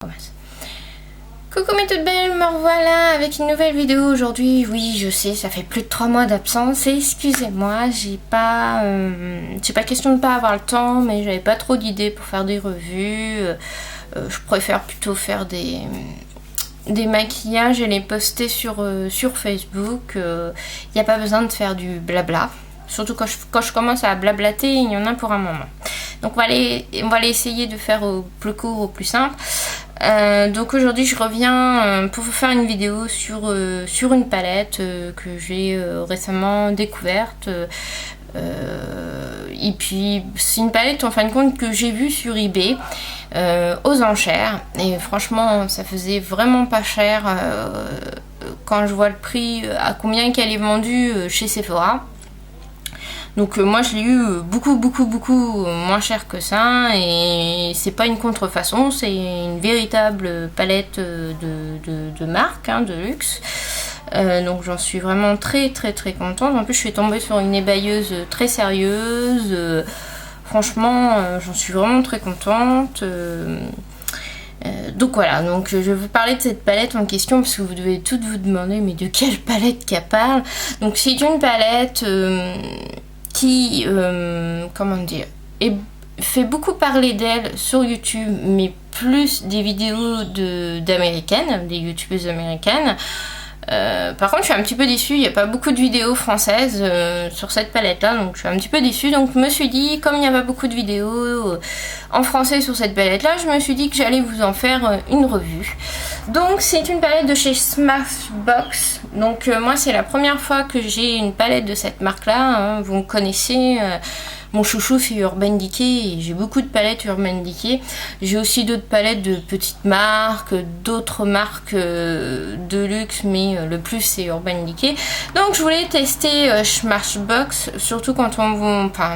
Commence. Coucou mes toutes belles, me revoilà avec une nouvelle vidéo aujourd'hui. Oui, je sais, ça fait plus de 3 mois d'absence. Excusez-moi, j'ai pas question de pas avoir le temps, mais j'avais pas trop d'idées pour faire des revues. Je préfère plutôt faire des maquillages et les poster sur Facebook. Il n'y a pas besoin de faire du blabla. Surtout quand je commence à blablater, il y en a pour un moment. Donc on va aller essayer de faire au plus court, au plus simple. Donc aujourd'hui je reviens pour vous faire une vidéo sur une palette que j'ai récemment découverte. Et puis c'est une palette en fin de compte que j'ai vue sur eBay aux enchères. Et franchement ça faisait vraiment pas cher quand je vois le prix à combien qu'elle est vendue chez Sephora. Donc moi je l'ai eu beaucoup moins cher que ça et c'est pas une contrefaçon, c'est une véritable palette de marque, hein, de luxe. Donc j'en suis vraiment très contente. En plus je suis tombée sur une ébayeuse très sérieuse. Franchement j'en suis vraiment très contente. Donc voilà, donc je vais vous parler de cette palette en question parce que vous devez toutes vous demander mais de quelle palette qu'elle parle. Donc c'est une palette qui, comment dire, fait beaucoup parler d'elle sur YouTube, mais plus des vidéos d'américaines, des youtubeuses américaines. Par contre je suis un petit peu déçue, il n'y a pas beaucoup de vidéos françaises sur cette palette là, donc je suis un petit peu déçue. Donc je me suis dit, comme il n'y a pas beaucoup de vidéos en français sur cette palette là, je me suis dit que j'allais vous en faire une revue. Donc c'est une palette de chez Smashbox. Donc moi c'est la première fois que j'ai une palette de cette marque là, hein. Vous me connaissez, mon chouchou c'est Urban Decay et j'ai beaucoup de palettes Urban Decay. J'ai aussi d'autres palettes de petites marques, d'autres marques de luxe, mais le plus c'est Urban Decay. Donc je voulais tester Smashbox, surtout quand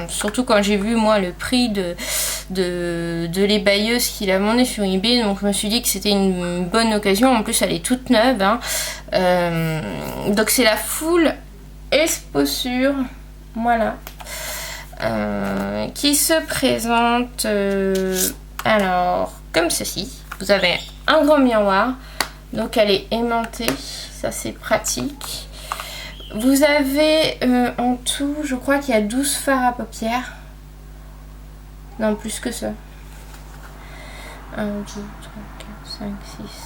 surtout quand j'ai vu moi le prix de l'ébayeuse qu'il a vendé sur eBay. Donc je me suis dit que c'était une bonne occasion. En plus elle est toute neuve, hein. Donc c'est la Full Exposure, voilà. Qui se présente alors comme ceci. Vous avez un grand miroir, donc elle est aimantée, ça c'est pratique. Vous avez en tout, je crois qu'il y a 12 fards à paupières. Non, plus que ça. 1, 2, 3, 4, 5,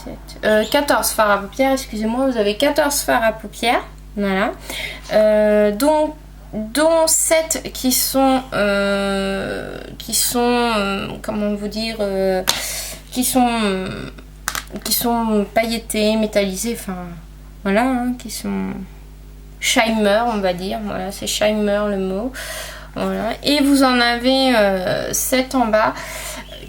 6, 7... 14 fards à paupières, excusez-moi, vous avez 14 fards à paupières. Voilà. Dont 7 qui sont comment vous dire, qui sont pailletés, métallisés, enfin voilà, hein, qui sont shimmer, on va dire, voilà, c'est shimmer le mot, voilà. Et vous en avez 7 en bas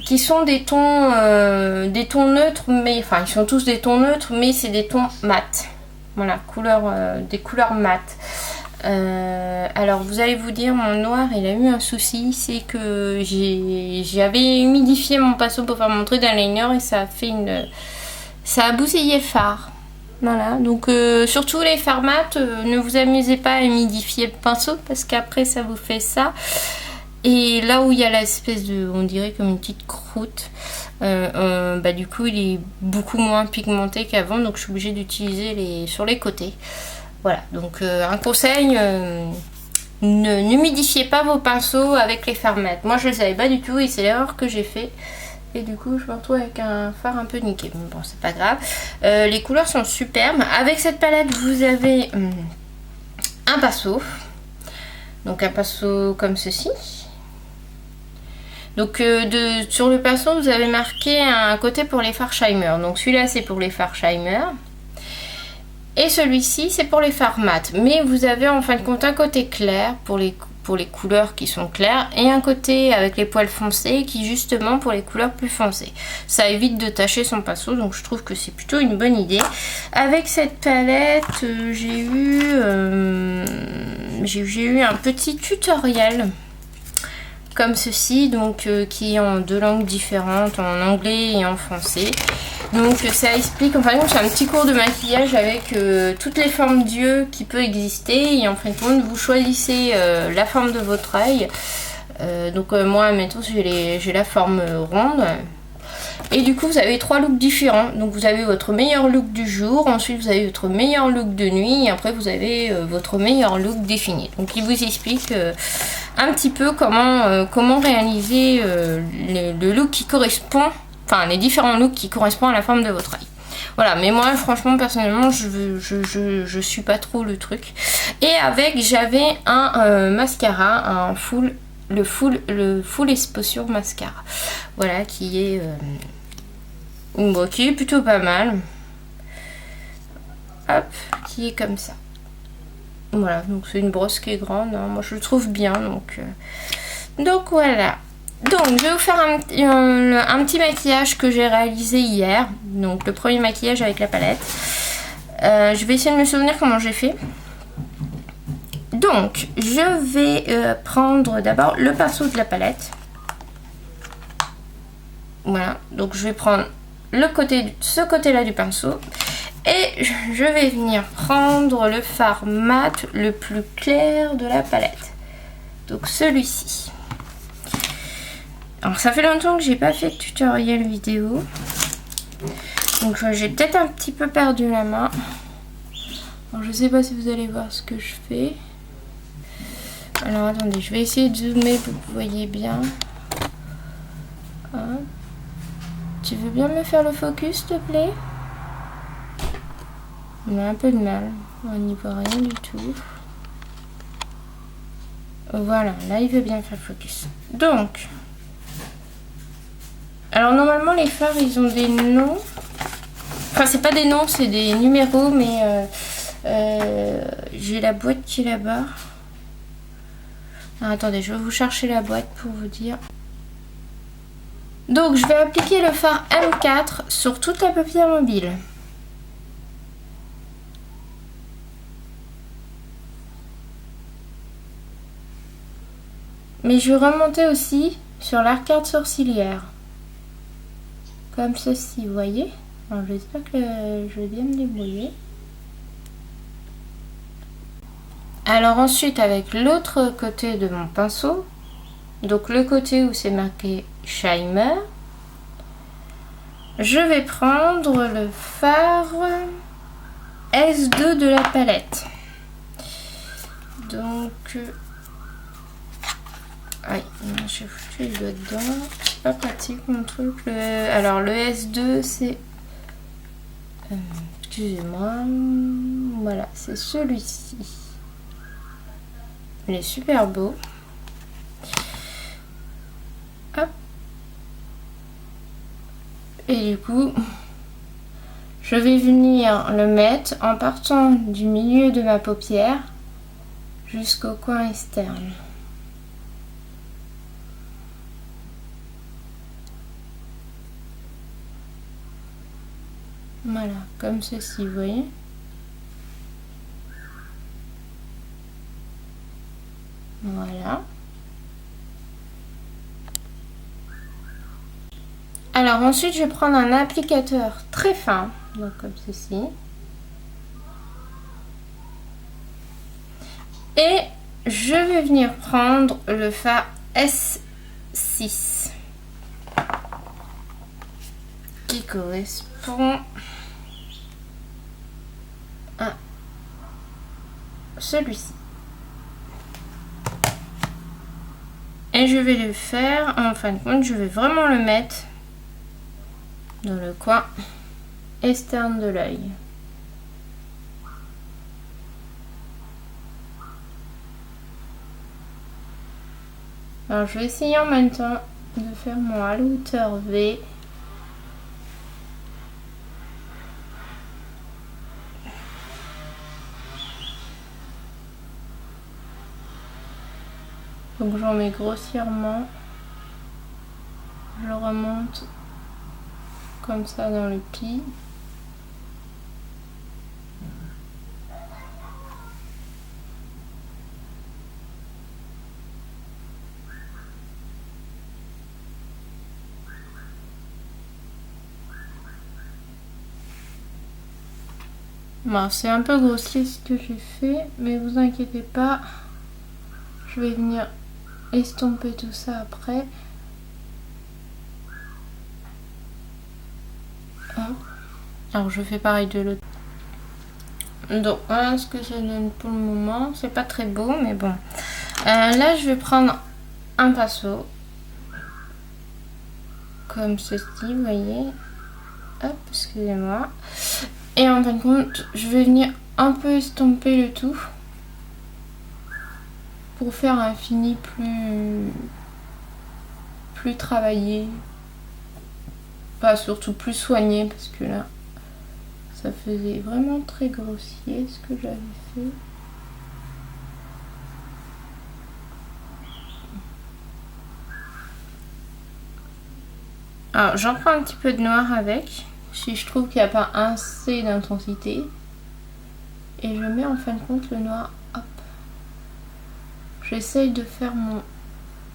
qui sont des tons neutres, mais enfin ils sont tous des tons neutres, mais c'est des tons mat, voilà, des couleurs mat. Alors vous allez vous dire, mon noir il a eu un souci, c'est que j'avais humidifié mon pinceau pour faire mon trait d'eyeliner et ça a bousillé le fard. Voilà, donc surtout les fards mat, ne vous amusez pas à humidifier le pinceau parce qu'après ça vous fait ça. Et là où il y a l'espèce de, on dirait comme une petite croûte, du coup il est beaucoup moins pigmenté qu'avant, donc je suis obligée d'utiliser sur les côtés. Voilà, donc un conseil, n'humidifiez pas vos pinceaux avec les fards mat. Moi je ne le savais pas du tout et c'est l'erreur que j'ai fait. Et du coup je me retrouve avec un fard un peu niqué. Bon, c'est pas grave. Les couleurs sont superbes. Avec cette palette vous avez un pinceau. Donc un pinceau comme ceci. Donc sur le pinceau vous avez marqué un côté pour les fards shimmer. Donc celui-là c'est pour les fards shimmer. Et celui-ci c'est pour les fards mat. Mais vous avez en fin de compte un côté clair pour les couleurs qui sont claires et un côté avec les poils foncés qui justement pour les couleurs plus foncées. Ça évite de tacher son pinceau, donc je trouve que c'est plutôt une bonne idée. Avec cette palette j'ai eu un petit tutoriel comme ceci, donc qui est en 2 langues différentes, en anglais et en français. Donc ça explique, enfin c'est un petit cours de maquillage avec toutes les formes d'yeux qui peut exister et en fin de compte vous choisissez la forme de votre œil. Donc moi mettons j'ai la forme ronde Et du coup vous avez 3 looks différents. Donc vous avez votre meilleur look du jour, ensuite vous avez votre meilleur look de nuit et après vous avez votre meilleur look défini. Donc il vous explique un petit peu comment réaliser le look qui correspond, enfin les différents looks qui correspondent à la forme de votre œil. Voilà, mais moi franchement personnellement je suis pas trop le truc. Et avec j'avais un mascara, le full exposure mascara. Voilà, qui est plutôt pas mal. Hop, qui est comme ça. Voilà, donc c'est une brosse qui est grande, hein. Moi je le trouve bien, donc voilà. Donc je vais vous faire un petit maquillage que j'ai réalisé hier. Donc le premier maquillage avec la palette. Je vais essayer de me souvenir comment j'ai fait. Donc je vais prendre d'abord le pinceau de la palette. Voilà, donc je vais prendre ce côté-là du pinceau. Et je vais venir prendre le fard mat le plus clair de la palette. Donc celui-ci. Alors ça fait longtemps que j'ai pas fait de tutoriel vidéo. Donc j'ai peut-être un petit peu perdu la main. Alors je sais pas si vous allez voir ce que je fais. Alors attendez, je vais essayer de zoomer pour que vous voyez bien. Hein. Tu veux bien me faire le focus s'il te plaît? On a un peu de mal. On n'y voit rien du tout. Voilà, là il veut bien faire le focus. Donc, alors normalement les fards ils ont des noms. Enfin c'est pas des noms, c'est des numéros, mais j'ai la boîte qui est là-bas. Attendez, je vais vous chercher la boîte pour vous dire. Donc je vais appliquer le fard M4 sur toute la paupière mobile. Mais je vais remonter aussi sur l'arcade sourcilière. Comme ceci, vous voyez. Alors j'espère que je vais bien me débrouiller. Alors ensuite avec l'autre côté de mon pinceau, donc le côté où c'est marqué Shimmer, je vais prendre le fard S2 de la palette. Donc, aïe, j'ai foutu les doigts dedans, c'est pas pratique mon truc. Alors le S2 c'est, excusez-moi, voilà, c'est celui-ci. Il est super beau. Hop. Et du coup, je vais venir le mettre en partant du milieu de ma paupière jusqu'au coin externe. Voilà, comme ceci, vous voyez. Voilà. Alors ensuite, je vais prendre un applicateur très fin, donc comme ceci. Et je vais venir prendre le fard S6 qui correspond à celui-ci. Et je vais le faire, en fin de compte, je vais vraiment le mettre dans le coin externe de l'œil. Alors je vais essayer en même temps de faire mon hauteur V. Donc j'en mets grossièrement, je remonte comme ça dans le pli. Bon, c'est un peu grossier ce que j'ai fait, mais vous inquiétez pas, je vais venir estomper tout ça après. Alors je fais pareil de l'autre. Donc voilà ce que ça donne pour le moment. C'est pas très beau mais bon. Là je vais prendre un pinceau. Comme ceci, vous voyez. Hop, excusez-moi. Et en fin de compte, je vais venir un peu estomper le tout. Pour faire un fini plus travaillé. Pas surtout plus soigné parce que là ça faisait vraiment très grossier ce que j'avais fait. Alors j'en prends un petit peu de noir avec si je trouve qu'il n'y a pas assez d'intensité et je mets en fin de compte le noir. Hop, j'essaye de faire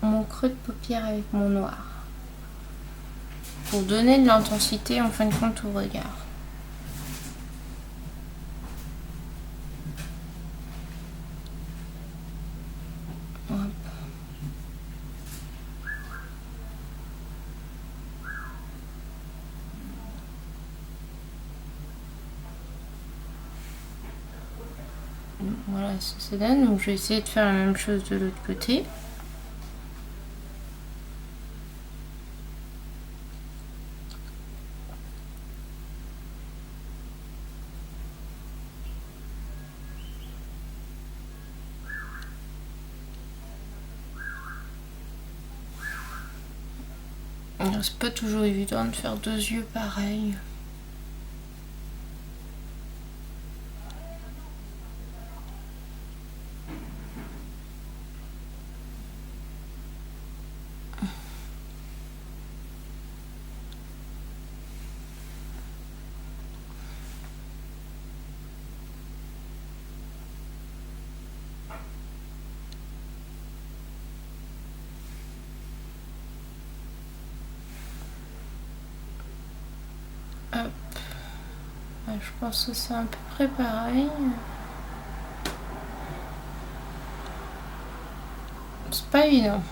mon creux de paupière avec mon noir pour donner de l'intensité en fin de compte au regard. Hop. Voilà ce que ça donne, donc je vais essayer de faire la même chose de l'autre côté. C'est pas toujours évident de faire 2 yeux pareils. Hop. Je pense que c'est à peu près pareil. C'est pas évident.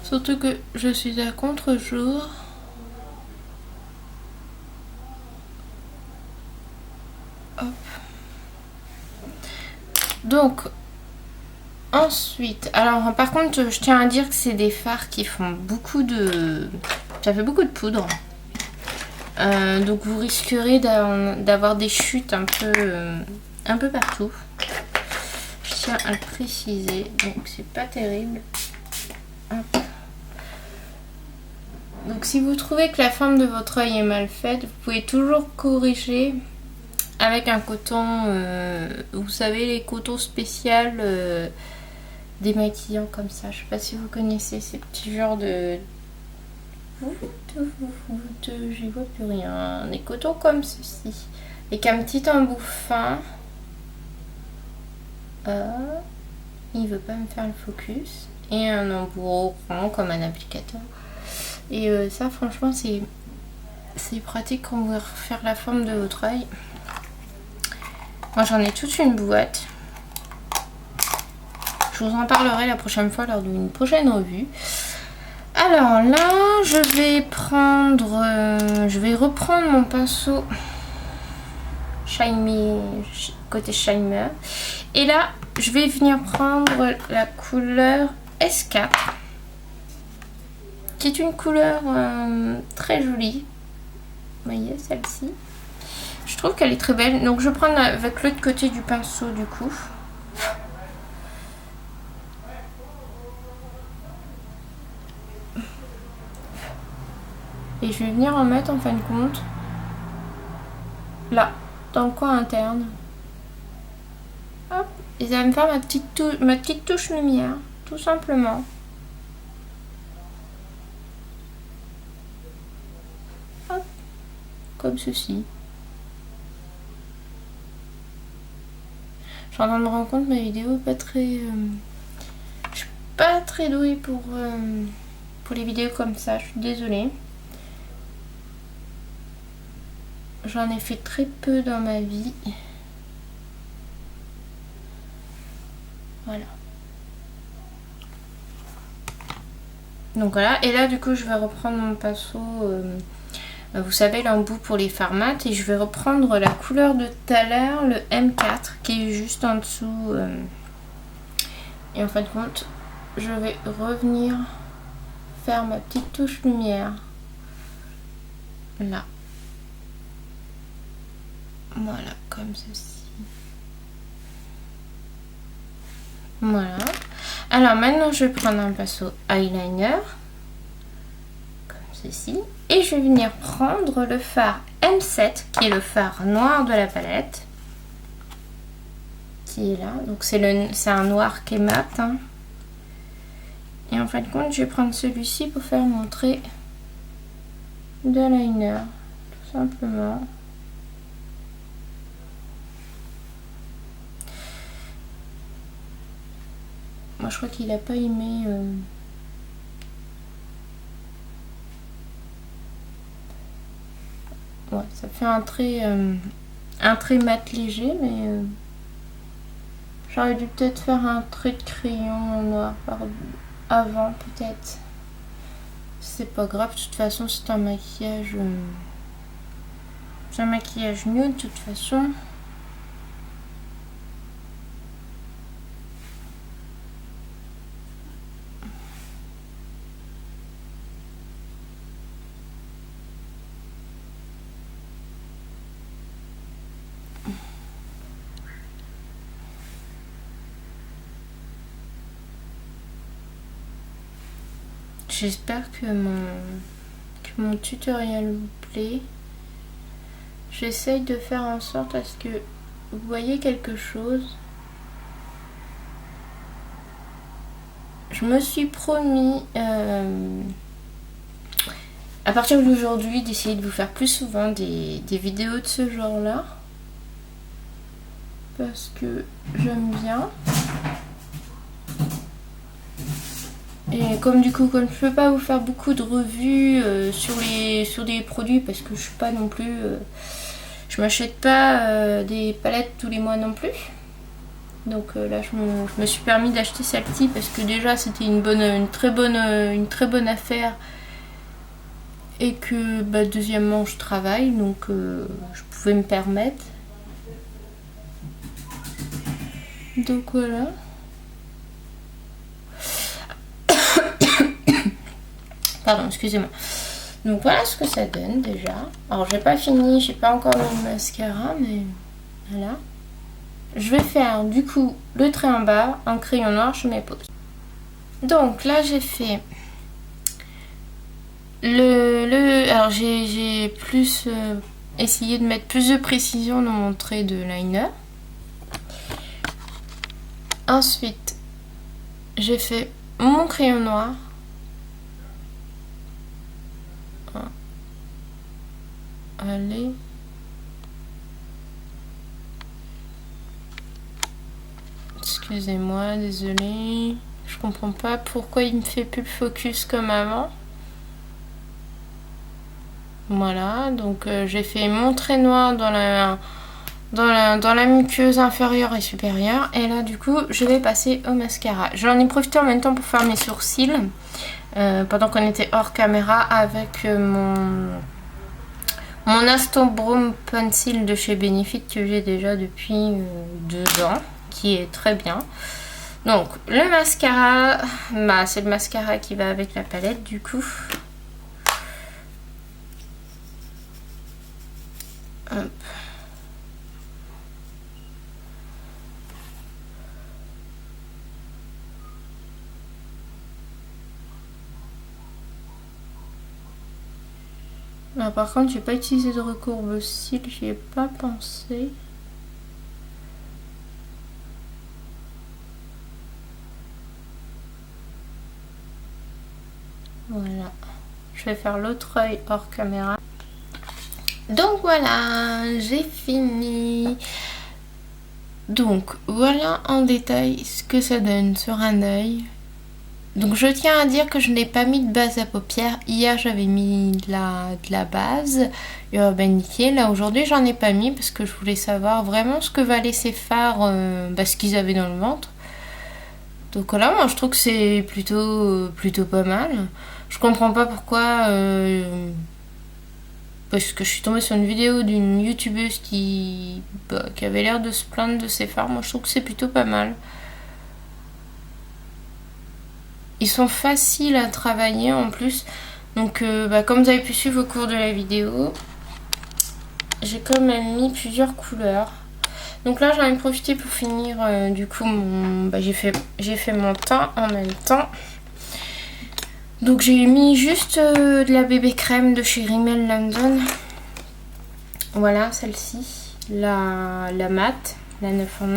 Surtout que je suis à contre-jour. Hop. Donc, ensuite, alors par contre, je tiens à dire que c'est des fards qui font beaucoup de... Ça fait beaucoup de poudre. Donc vous risquerez d'avoir des chutes un peu partout. Je tiens à le préciser, donc c'est pas terrible. Hop. Donc si vous trouvez que la forme de votre œil est mal faite, vous pouvez toujours corriger avec un coton, vous savez les cotons spéciaux démaquillants comme ça. Je sais pas si vous connaissez ces petits genres de... J'y vois plus rien. Des cotons comme ceci. Avec un petit embout fin. Il veut pas me faire le focus. Et un embout rond comme un applicateur. Et ça franchement c'est pratique quand vous voulez refaire la forme de votre œil. Moi j'en ai toute une boîte. Je vous en parlerai la prochaine fois lors d'une prochaine revue. Alors là, je vais reprendre mon pinceau Shiny, côté Shimmer. Et là, je vais venir prendre la couleur S4, qui est une couleur très jolie. Vous voyez, celle-ci. Je trouve qu'elle est très belle. Donc je prends avec l'autre côté du pinceau du coup. Et je vais venir en mettre en fin de compte là, dans le coin interne. Hop. Et ça va me faire ma petite touche lumière, tout simplement. Hop. Comme ceci. Je suis en train de me rendre compte que ma vidéo est pas très... je suis pas très douée pour les vidéos comme ça, je suis désolée. J'en ai fait très peu dans ma vie. Voilà. Donc voilà. Et là, du coup, je vais reprendre mon pinceau Vous savez, l'embout pour les fards mat. Et je vais reprendre la couleur de tout à l'heure, le M4, qui est juste en dessous. Et en fin de compte, je vais revenir faire ma petite touche lumière. Là. Voilà, comme ceci. Voilà. Alors maintenant, je vais prendre un pinceau eyeliner. Comme ceci. Et je vais venir prendre le fard M7, qui est le fard noir de la palette. Qui est là. Donc c'est un noir qui est mat. Hein. Et en fin de compte, je vais prendre celui-ci pour faire mon trait de liner. Tout simplement. Moi, je crois qu'il n'a pas aimé... Ouais, ça fait un trait mat léger, mais j'aurais dû peut-être faire un trait de crayon noir avant, peut-être. C'est pas grave, de toute façon, c'est un maquillage... c'est un maquillage nude, de toute façon. J'espère que mon tutoriel vous plaît. J'essaye de faire en sorte à ce que vous voyez quelque chose. Je me suis promis à partir d'aujourd'hui d'essayer de vous faire plus souvent des vidéos de ce genre-là. Parce que j'aime bien. Et comme du coup, comme je peux pas vous faire beaucoup de revues sur des produits, parce que je suis pas non plus, je m'achète pas des palettes tous les mois non plus. Donc là, je me suis permis d'acheter celle-ci parce que déjà c'était une très bonne affaire et que deuxièmement je travaille, donc je pouvais me permettre. Donc voilà. Pardon, excusez-moi. Donc voilà ce que ça donne déjà. Alors j'ai pas fini, j'ai pas encore mis le mascara, mais voilà. Je vais faire du coup le trait en bas, en crayon noir, je mets pause. Donc là j'ai fait alors j'ai plus essayé de mettre plus de précision dans mon trait de liner. Ensuite j'ai fait mon crayon noir. Allez. Excusez-moi, désolée. Je comprends pas pourquoi il me fait plus le focus comme avant. Voilà, donc j'ai fait mon trait noir dans la muqueuse inférieure et supérieure. Et là, du coup, je vais passer au mascara. J'en ai profité en même temps pour faire mes sourcils. Pendant qu'on était hors caméra avec mon Aston Broom Pencil de chez Benefit que j'ai déjà depuis 2 ans, qui est très bien. Donc le mascara, c'est le mascara qui va avec la palette du coup. Hop. Ah, par contre, j'ai pas utilisé de recourbe cils, j'y ai pas pensé. Voilà. Je vais faire l'autre œil hors caméra. Donc voilà, j'ai fini. Donc voilà en détail ce que ça donne sur un œil. Donc je tiens à dire que je n'ai pas mis de base à paupières. Hier j'avais mis de la base Urban Decay. Là aujourd'hui j'en ai pas mis parce que je voulais savoir vraiment ce que valaient ces fards, ce qu'ils avaient dans le ventre. Donc voilà, moi je trouve que c'est plutôt pas mal. Je comprends pas pourquoi parce que je suis tombée sur une vidéo d'une youtubeuse qui avait l'air de se plaindre de ses fards. Moi je trouve que c'est plutôt pas mal. Ils sont faciles à travailler en plus. Donc comme vous avez pu suivre au cours de la vidéo, j'ai quand même mis plusieurs couleurs. Donc là j'en ai profité pour finir du coup j'ai fait mon teint en même temps. Donc j'ai mis juste de la bébé crème de chez Rimmel London. Voilà celle-ci, la mat, la 9 en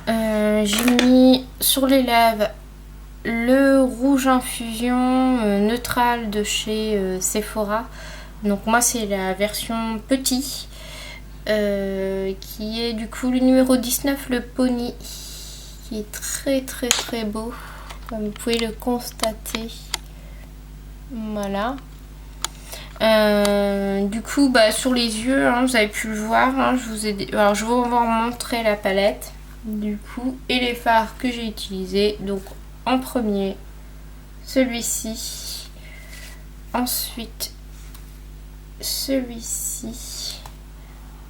1. J'ai mis sur les lèvres le rouge infusion neutral de chez Sephora. Donc moi c'est la version petit qui est du coup le numéro 19, le pony, qui est très très très beau comme vous pouvez le constater. Voilà. Du coup sur les yeux hein, vous avez pu le voir hein, alors je vais vous montrer la palette du coup et les fards que j'ai utilisés. Donc en premier celui-ci, ensuite celui-ci,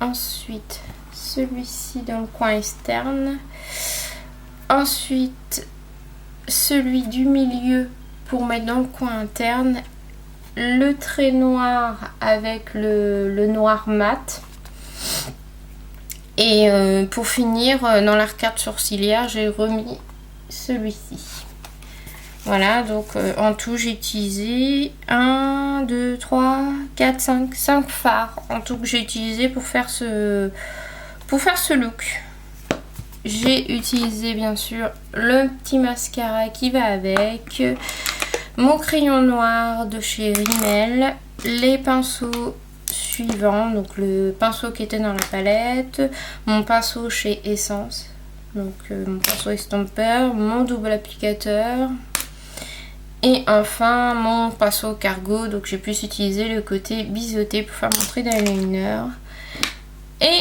ensuite celui-ci dans le coin externe, ensuite celui du milieu pour mettre dans le coin interne, le trait noir avec le noir mat, et pour finir dans l'arcade sourcilière j'ai remis celui-ci. Voilà, donc en tout j'ai utilisé 1, 2, 3, 4, 5 fards en tout que j'ai utilisé pour faire ce look. J'ai utilisé bien sûr le petit mascara qui va avec, mon crayon noir de chez Rimmel, les pinceaux suivants, donc le pinceau qui était dans la palette, mon pinceau chez Essence, donc mon pinceau estompeur, mon double applicateur, et enfin mon pinceau cargo. Donc j'ai pu utiliser le côté biseauté pour faire mon trait d'eyeliner, et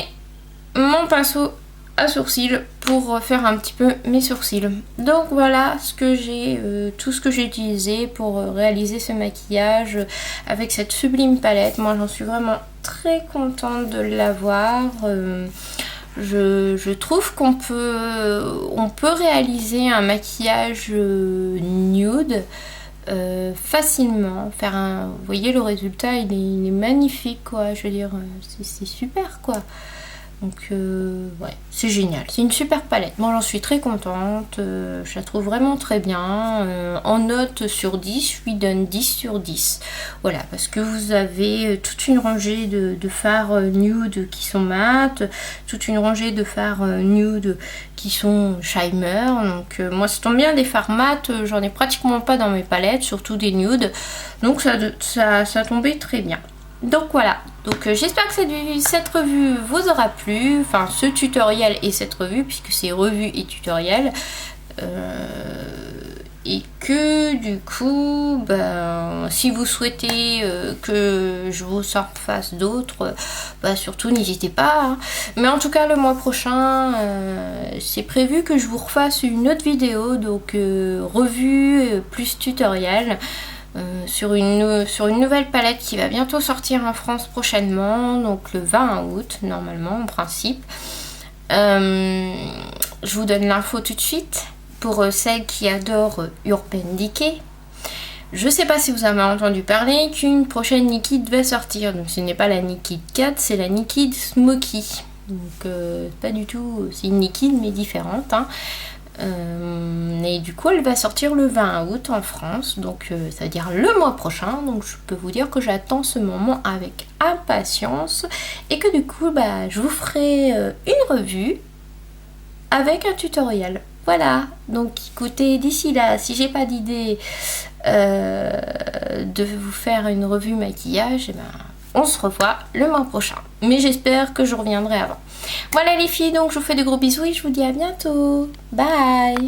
mon pinceau à sourcils pour faire un petit peu mes sourcils. Donc voilà ce que j'ai, tout ce que j'ai utilisé pour réaliser ce maquillage avec cette sublime palette. Moi j'en suis vraiment très contente de l'avoir. Je trouve qu'on peut réaliser un maquillage nude facilement. Vous voyez le résultat, il est magnifique quoi. Je veux dire, c'est super quoi. Donc ouais, c'est génial, c'est une super palette. Moi j'en suis très contente, je la trouve vraiment très bien. En note sur 10, je lui donne 10 sur 10. Voilà, parce que vous avez toute une rangée de fards nude qui sont mat, toute une rangée de fards nude qui sont shimmer. Donc moi ça tombe bien, des fards mat, j'en ai pratiquement pas dans mes palettes, surtout des nudes. Donc ça tombait très bien. Donc voilà, donc j'espère que cette revue vous aura plu, enfin ce tutoriel et cette revue, puisque c'est revue et tutoriel, et que du coup, si vous souhaitez que je vous fasse d'autres, surtout n'hésitez pas, hein. Mais en tout cas le mois prochain, c'est prévu que je vous refasse une autre vidéo, donc revue plus tutoriel. Sur une nouvelle palette qui va bientôt sortir en France prochainement, donc le 20 août normalement en principe. Je vous donne l'info tout de suite pour celles qui adorent Urban Decay. Je sais pas si vous avez entendu parler qu'une prochaine Nikid va sortir, donc ce n'est pas la Nikid 4, c'est la Nikid Smoky. Donc pas du tout, c'est une Nikid mais différente hein. Et du coup elle va sortir le 20 août en France, donc ça veut dire le mois prochain. Donc je peux vous dire que j'attends ce moment avec impatience, et que du coup je vous ferai une revue avec un tutoriel. Voilà, donc écoutez, d'ici là, si j'ai pas d'idée de vous faire une revue maquillage, on se revoit le mois prochain, mais j'espère que je reviendrai avant. Voilà les filles, donc je vous fais de gros bisous et je vous dis à bientôt. Bye.